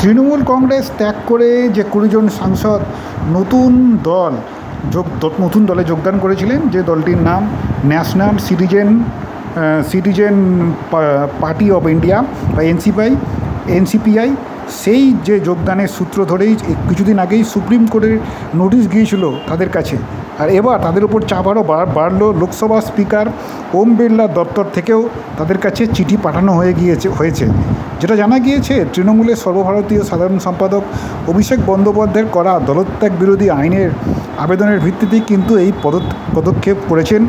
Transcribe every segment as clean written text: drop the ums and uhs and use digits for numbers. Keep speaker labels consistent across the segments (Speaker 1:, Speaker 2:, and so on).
Speaker 1: তৃণমূল কংগ্রেস ত্যাগ করে যে ২০ জন সাংসদ নতুন দল নতুন দলে যোগদান করেছিলেন, যে দলটির নাম national citizen party of India বা এনসিপিআই, সেই যে যোগদানের সূত্র ধরেই কিছুদিন আগেই সুপ্রিম কোর্টের নোটিশ গিয়েছিল তাদের কাছে। আর এবার তাদের উপর চাপ আরও বাড়লো। লোকসভা স্পিকার ওম বিড়লার দপ্তর থেকেও তাদের কাছে চিঠি পাঠানো হয়েছে। যেটা জানা গিয়েছে, তৃণমূলের সর্বভারতীয় সাধারণ সম্পাদক অভিষেক বন্দ্যোপাধ্যায়ের করা দলত্যাগ বিরোধী আইনের আবেদনের ভিত্তিতেই কিন্তু এই পদক্ষেপ করেছেন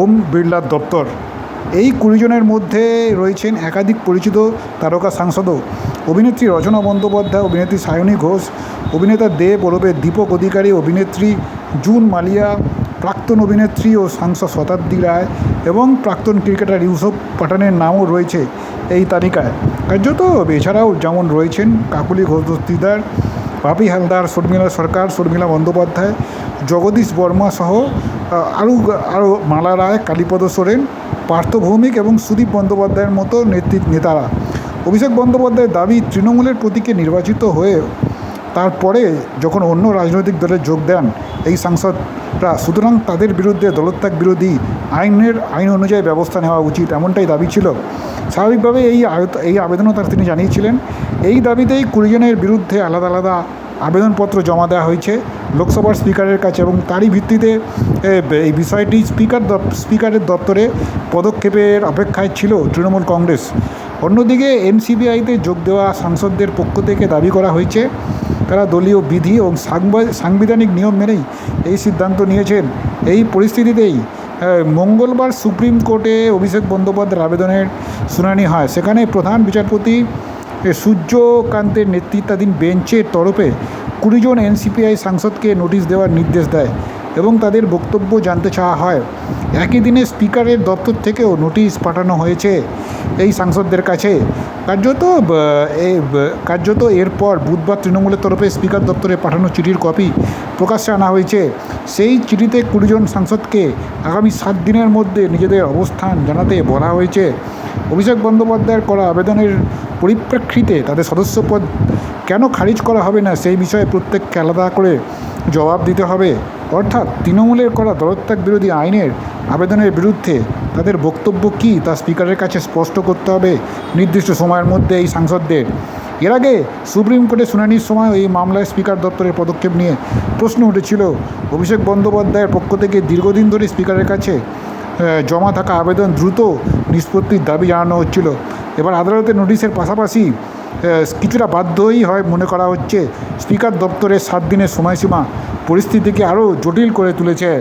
Speaker 1: ওম বিড়লার দপ্তর। এই ২০ জনের মধ্যে রয়েছেন একাধিক পরিচিত তারকা সাংসদও। অভিনেত্রী রচনা বন্দ্যোপাধ্যায়, অভিনেত্রী সায়নী ঘোষ, অভিনেতা দেব ওরফে দীপক অধিকারী, অভিনেত্রী জুন মালিয়া, প্রাক্তন অভিনেত্রী ও সাংসদ শতাব্দী রায় এবং প্রাক্তন ক্রিকেটার ইউসুফ পাঠানের নামও রয়েছে এই তালিকায়। কার্যত এছাড়াও যেমন রয়েছেন কাকলি ঘোষ দস্তিদার, বাপি হালদার, শর্মিলা বন্দ্যোপাধ্যায়, জগদীশ বর্মা সহ আরও মালা রায়, কালীপদ সোরেন, পার্থ ভৌমিক এবং সুদীপ বন্দ্যোপাধ্যায়ের মতো নেতারা। অভিষেক বন্দ্যোপাধ্যায়ের দাবি, তৃণমূলের প্রতীকে নির্বাচিত হয়ে তারপরে যখন অন্য রাজনৈতিক দলে যোগ দেন এই সাংসদরা, সুতরাং তাদের বিরুদ্ধে দলত্যাগ বিরোধী আইন অনুযায়ী ব্যবস্থা নেওয়া উচিত, এমনটাই দাবি ছিল। স্বাভাবিকভাবে এই আবেদনও তিনি জানিয়েছিলেন। এই দাবিতেই ২০ জনের বিরুদ্ধে আলাদা আলাদা আবেদনপত্র জমা দেওয়া হয়েছে লোকসভার স্পিকারের কাছে, এবং তারই ভিত্তিতে এই বিষয়টি স্পিকারের দপ্তরে পদক্ষেপের অপেক্ষায় ছিল তৃণমূল কংগ্রেস। অন্যদিকে এনসিপিআইতে যোগ দেওয়া সাংসদদের পক্ষ থেকে দাবি করা হয়েছে তারা দলীয় বিধি এবং সাংবিধানিক নিয়ম মেনেই এই সিদ্ধান্ত নিয়েছেন। এই পরিস্থিতিতেই মঙ্গলবার সুপ্রিম কোর্টে অভিষেক বন্দ্যোপাধ্যায়ের আবেদনের শুনানি হয়। সেখানে প্রধান বিচারপতি সূর্যকান্তের নেতৃত্বাধীন বেঞ্চের তরফে ২০ জন এনসিপিআই সাংসদকে নোটিশ দেওয়ার নির্দেশ দেয় এবং তাদের বক্তব্য জানতে চাওয়া হয়। একই দিনে স্পিকারের দপ্তর থেকেও নোটিশ পাঠানো হয়েছে এই সাংসদদের কাছে। কার্যত এরপর বুধবার তৃণমূলের তরফে স্পিকার দপ্তরে পাঠানো চিঠির কপি প্রকাশ্যে আনা হয়েছে। সেই চিঠিতে ২০ জন সাংসদকে আগামী ৭ দিনের মধ্যে নিজেদের অবস্থান জানাতে বলা হয়েছে। অভিষেক বন্দ্যোপাধ্যায়ের করা আবেদনের পরিপ্রেক্ষিতে তাদের সদস্যপদ কেন খারিজ করা হবে না, সেই বিষয়ে প্রত্যেককে আলাদা করে জবাব দিতে হবে। অর্থাৎ তৃণমূলের করা দলত্যাগ বিরোধী আইনের আবেদনের বিরুদ্ধে তাদের বক্তব্য কী তা স্পিকারের কাছে স্পষ্ট করতে হবে নির্দিষ্ট সময়ের মধ্যে এই সাংসদদের। এর আগে সুপ্রিম কোর্টে শুনানির সময় এই মামলায় স্পিকার দপ্তরের পদক্ষেপ নিয়ে প্রশ্ন উঠেছিল। অভিষেক বন্দ্যোপাধ্যায়ের পক্ষ থেকে দীর্ঘদিন ধরে স্পিকারের কাছে জমা থাকা আবেদন দ্রুত নিষ্পত্তির দাবি জানানো হচ্ছিল। এবার আদালতের নোটিশের পাশাপাশি কিছুটা বাধ্যই হয় মনে করা হচ্ছে। স্পিকার দপ্তরের ৭ দিনের সময়সীমা পরিস্থিতিকে আরও জটিল করে তুলেছে।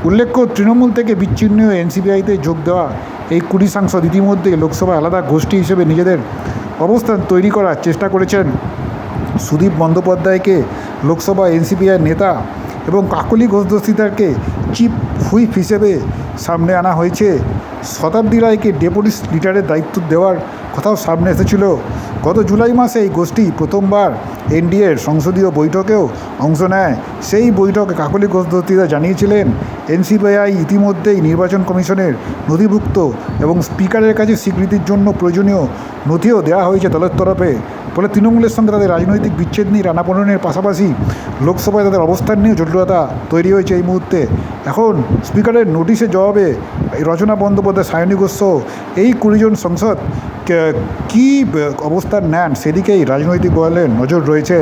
Speaker 1: উল্লেখ্য, তৃণমূল থেকে বিচ্ছিন্ন এনসিপিআইতে যোগ দেওয়া এই ২০ সাংসদ ইতিমধ্যে লোকসভায় আলাদা গোষ্ঠী হিসেবে নিজেদের অবস্থান তৈরি করার চেষ্টা করেছেন। সুদীপ বন্দ্যোপাধ্যায়কে লোকসভা এনসিপিআই নেতা এবং কাকলি ঘোষ দস্তিদারকে চিফ হুইপ হিসেবে সামনে আনা হয়েছে। শতাব্দী রায়কে ডেপুটি লিডারের দায়িত্ব দেওয়ার কথাও সামনে এসেছিল। গত জুলাই মাসে এই গোষ্ঠী প্রথমবার এনডিএর সংসদীয় বৈঠকেও অংশ নেয়। সেই বৈঠকে কাকলি ঘোষ দস্তিদার জানিয়েছিলেন এনসিপিআই ইতিমধ্যেই নির্বাচন কমিশনের নথিভুক্ত এবং স্পিকারের কাছে স্বীকৃতির জন্য প্রয়োজনীয় নথিও দেওয়া হয়েছে দলের তরফে। ফলে তৃণমূলের সঙ্গে তাদের রাজনৈতিক বিচ্ছেদ নিয়ে টানাপোড়েনের পাশাপাশি লোকসভায় তাদের অবস্থান নিয়ে জটিলতা তৈরি হয়েছে এই মুহূর্তে। এখন স্পিকারের নোটিশের জবাবে রচনা বন্দ্যোপাধ্যায়, সায়নী ঘোষ এই ২০ জন সাংসদ কী অবস্থান নেন সেদিকেই রাজনৈতিক মহলের নজর রয়েছে।